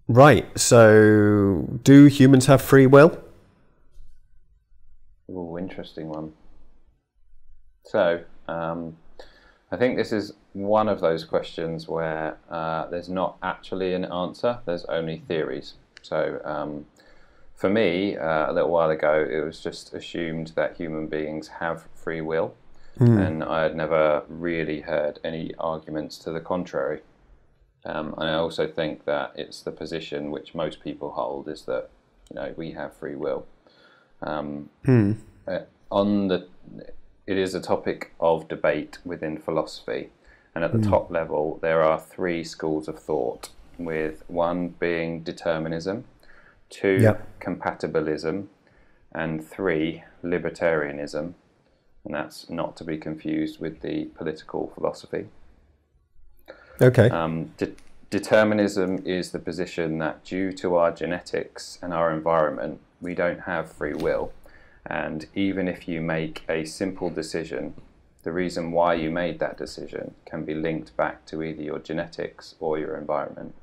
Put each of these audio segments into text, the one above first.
Right. So, do humans have free will? Oh, interesting one. So, I think this is one of those questions where there's not actually an answer, there's only theories. So, for me, a little while ago, it was just assumed that human beings have free will, and I had never really heard any arguments to the contrary. And I also think that it's the position which most people hold, is that, you know, we have free will. It is a topic of debate within philosophy, and at the top level there are three schools of thought, with one being determinism, two compatibilism, and three libertarianism, and that's not to be confused with the political philosophy. Okay. Determinism is the position that due to our genetics and our environment, we don't have free will. And even if you make a simple decision, the reason why you made that decision can be linked back to either your genetics or your environment.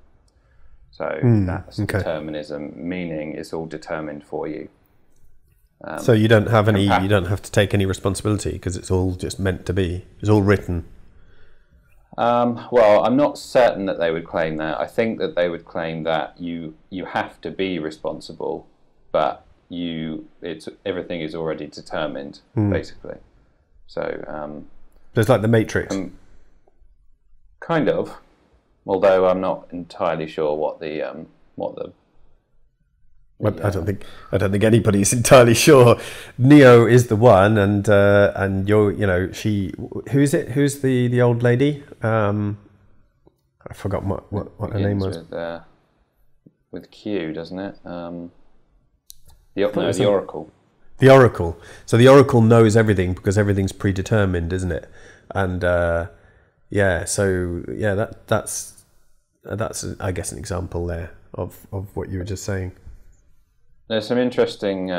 So that's determinism, meaning it's all determined for you. So you don't have you don't have to take any responsibility because it's all just meant to be. It's all written. Well, I'm not certain that they would claim that. I think that they would claim that you have to be responsible, but everything is already determined, basically. So it's like the Matrix. Kind of. Although I'm not entirely sure what the I don't think anybody's entirely sure. Neo is the one, and who's it? Who's the old lady? I forgot what her name was. With Q, doesn't it? The Oracle. The Oracle. So the Oracle knows everything because everything's predetermined, isn't it? And that's I guess an example there of what you were just saying. There's some interesting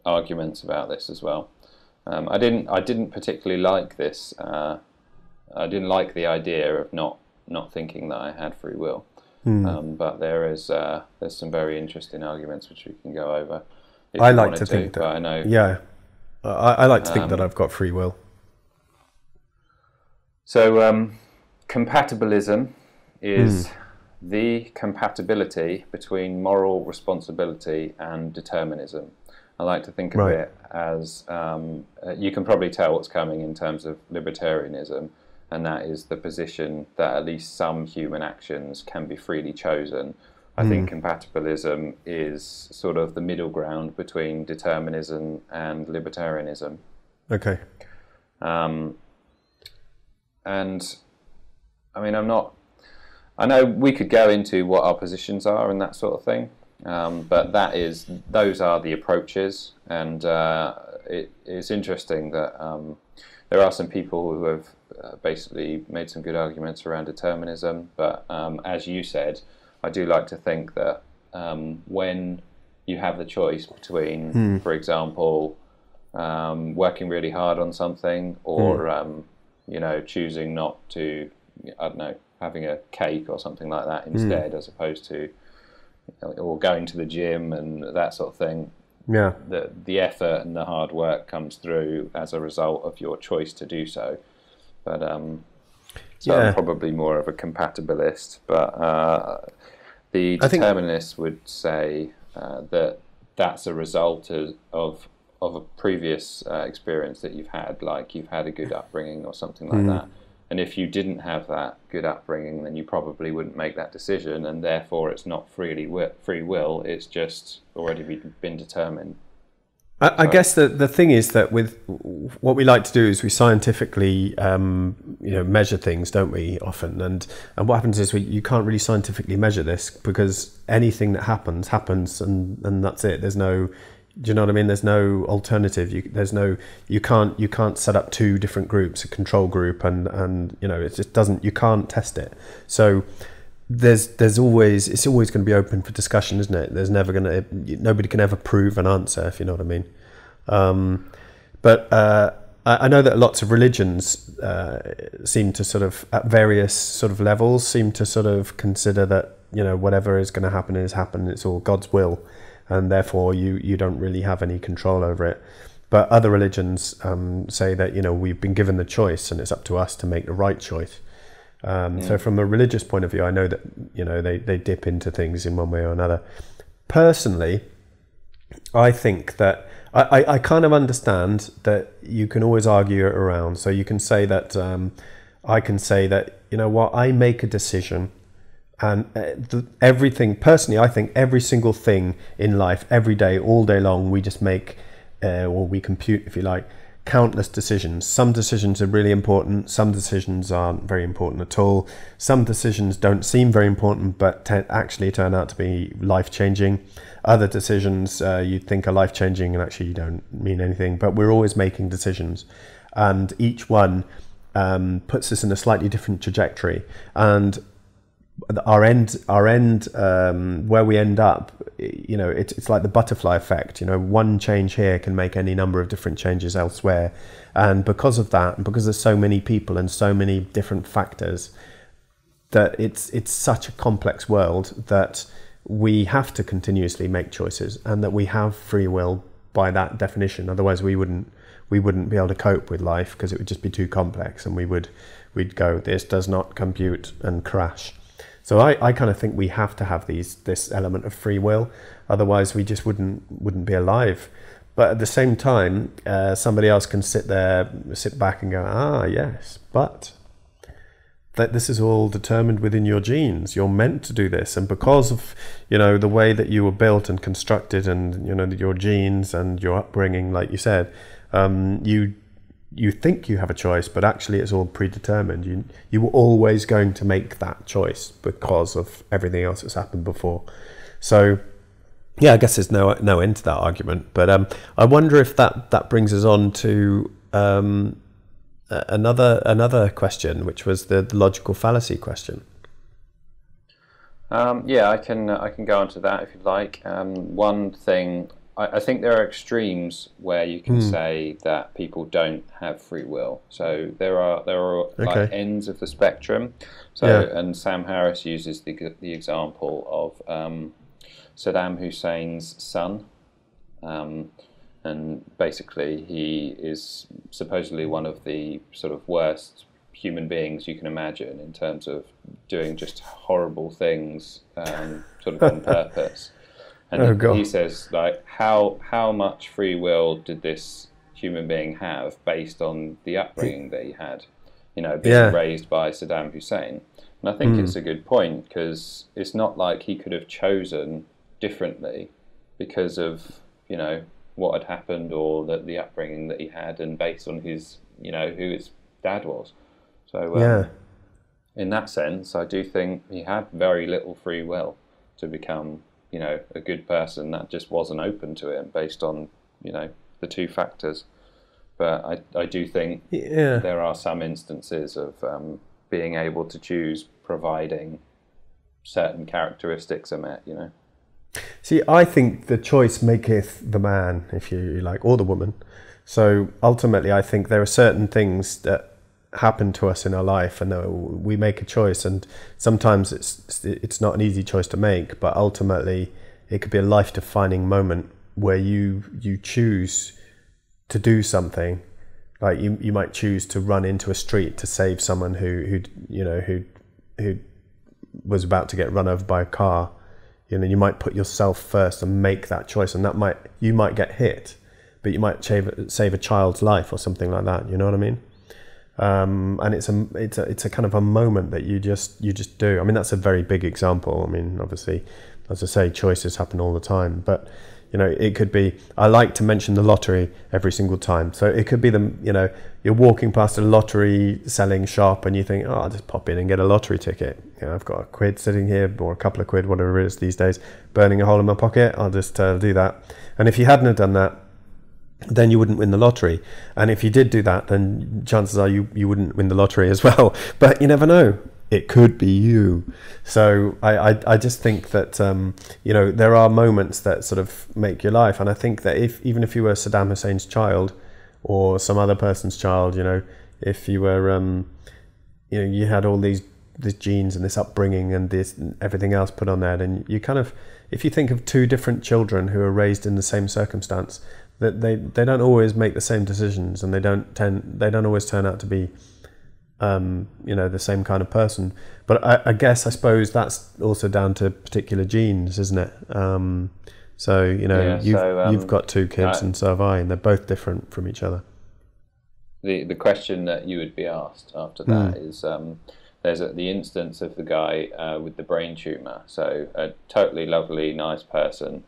arguments about this as well. I didn't particularly like this. I didn't like the idea of not thinking that I had free will. But there's some very interesting arguments which we can go over. I like to think that. I know. Yeah, I like to think that I've got free will. So compatibilism is the compatibility between moral responsibility and determinism. I like to think of it as, you can probably tell what's coming in terms of libertarianism, and that is the position that at least some human actions can be freely chosen. I think compatibilism is sort of the middle ground between determinism and libertarianism. Okay. And I mean, I know we could go into what our positions are and that sort of thing, but those are the approaches, and it is interesting that there are some people who have basically made some good arguments around determinism, but as you said, I do like to think that when you have the choice between, for example, working really hard on something or choosing not to, I don't know, having a cake or something like that instead, as opposed to, or going to the gym and that sort of thing. Yeah. The effort and the hard work comes through as a result of your choice to do so. But I'm probably more of a compatibilist. But the determinists would say that that's a result of a previous experience that you've had, like you've had a good upbringing or something like that. And if you didn't have that good upbringing, then you probably wouldn't make that decision, and therefore it's not free will, it's just already been determined. I guess the thing is that with what we like to do is we scientifically measure things, don't we, often, and what happens is you can't really scientifically measure this because anything that happens and that's it. There's no, do you know what I mean? There's no alternative. You can't set up two different groups, a control group, and it just doesn't. You can't test it. So it's always going to be open for discussion, isn't it? Nobody can ever prove an answer, if you know what I mean. But I know that lots of religions seem to sort of, at various sort of levels, seem to sort of consider that, whatever is going to happen is happen. It's all God's will, and therefore you don't really have any control over it. But other religions say that, we've been given the choice and it's up to us to make the right choice. So from a religious point of view, I know that, they dip into things in one way or another. Personally, I think that I kind of understand that you can always argue it around. So you can say that, I can say that, I make a decision, and everything, personally, I think every single thing in life, every day, all day long, we just make, or we compute, if you like, countless decisions. Some decisions are really important. Some decisions aren't very important at all. Some decisions don't seem very important, but actually turn out to be life-changing. Other decisions you think are life-changing and actually don't mean anything. But we're always making decisions, and each one puts us in a slightly different trajectory. And our end, where we end up, it's like the butterfly effect. One change here can make any number of different changes elsewhere, and because of that, and because there's so many people and so many different factors, that it's such a complex world that we have to continuously make choices, and that we have free will by that definition. Otherwise, we wouldn't be able to cope with life, because it would just be too complex, and we'd go, this does not compute, and crash. So I kind of think we have to have this element of free will, otherwise we just wouldn't be alive. But at the same time, somebody else can sit back and go, yes, but that this is all determined within your genes. You're meant to do this, and because of the way that you were built and constructed, and your genes and your upbringing, like you said, you think you have a choice, but actually it's all predetermined. You were always going to make that choice because of everything else that's happened before. So yeah, I guess there's no end to that argument. But I wonder if that brings us on to another question, which was the logical fallacy question. I can go on to that if you'd like. One thing, I think there are extremes where you can say that people don't have free will. So there are like ends of the spectrum. So and Sam Harris uses the example of Saddam Hussein's son, and basically he is supposedly one of the sort of worst human beings you can imagine in terms of doing just horrible things, sort of on purpose. And he says, like, how much free will did this human being have based on the upbringing that he had, being raised by Saddam Hussein? And I think it's a good point, because it's not like he could have chosen differently because of, what had happened, or the upbringing that he had, and based on his, who his dad was. So in that sense, I do think he had very little free will to become a good person. That just wasn't open to him based on, the two factors. But I do think there are some instances of being able to choose, providing certain characteristics are met, See, I think the choice maketh the man, if you like, or the woman. So ultimately, I think there are certain things that happen to us in our life, and we make a choice, and sometimes it's not an easy choice to make, but ultimately it could be a life-defining moment where you choose to do something. Like you might choose to run into a street to save someone who was about to get run over by a car. You might put yourself first and make that choice, and you might get hit, but you might save a child's life or something like that. You know what I mean? And it's a kind of a moment that you just do. I mean, that's a very big example. I mean, obviously, as I say, choices happen all the time, but it could be, I like to mention the lottery every single time. So it could be you're walking past a lottery selling shop and you think, I'll just pop in and get a lottery ticket. I've got a quid sitting here, or a couple of quid, whatever it is these days, burning a hole in my pocket. I'll just do that. And if you hadn't have done that, then you wouldn't win the lottery. And if you did do that, then chances are you wouldn't win the lottery as well. But you never know. It could be you. So I just think that, there are moments that sort of make your life. And I think that even if you were Saddam Hussein's child, or some other person's child. If you were, you had all these genes and this upbringing and this and everything else put on there, then you kind of, if you think of two different children who are raised in the same circumstance, that they don't always make the same decisions, and they don't always turn out to be the same kind of person. But I suppose that's also down to particular genes, isn't it? You've got two kids, and so have I, and they're both different from each other. The question that you would be asked after that is, there's the instance of the guy with the brain tumour. So a totally lovely, nice person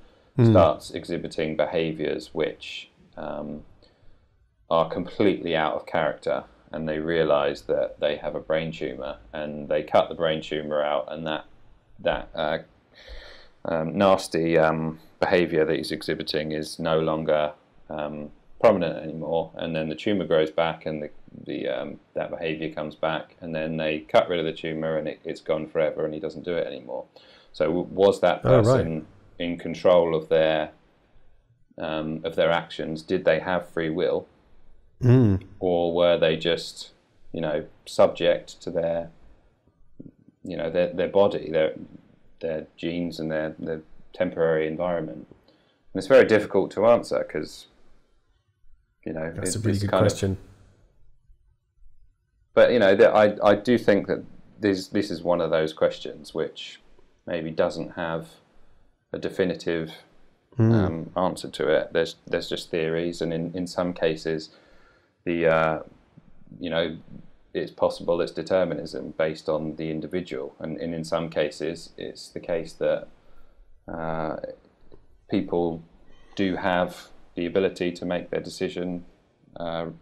starts exhibiting behaviours which are completely out of character, and they realise that they have a brain tumour, and they cut the brain tumour out, and that nasty behaviour that he's exhibiting is no longer prominent anymore, and then the tumour grows back, and that behaviour comes back, and then they cut rid of the tumour, and it's gone forever, and he doesn't do it anymore. So was that person in control of their actions? Did they have free will, or were they just subject to their body, their genes, and their temporary environment? And it's very difficult to answer, because that's a really good question. But I do think that this is one of those questions which maybe doesn't have a definitive answer to it. There's just theories, and in some cases, it's possible it's determinism based on the individual, and in some cases it's the case that people do have the ability to make their decision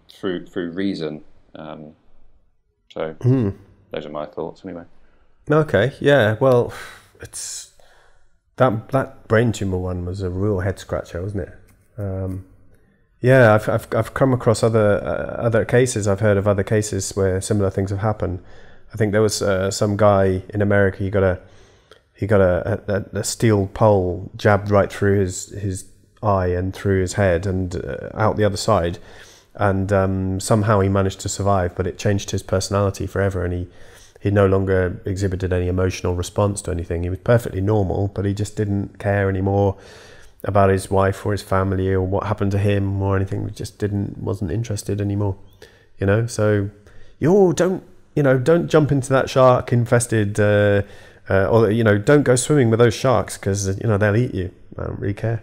through reason. So those are my thoughts anyway. Okay, yeah. Well, it's that brain tumor one was a real head scratcher, wasn't it? Yeah, I've come across other cases. I've heard of other cases where similar things have happened. I think there was some guy in America. He got a steel pole jabbed right through his eye and through his head and out the other side, and somehow he managed to survive. But it changed his personality forever, and he no longer exhibited any emotional response to anything. He was perfectly normal, but he just didn't care anymore about his wife or his family or what happened to him or anything. He just wasn't interested anymore. So don't jump into that shark infested or don't go swimming with those sharks, because they'll eat you. I don't really care.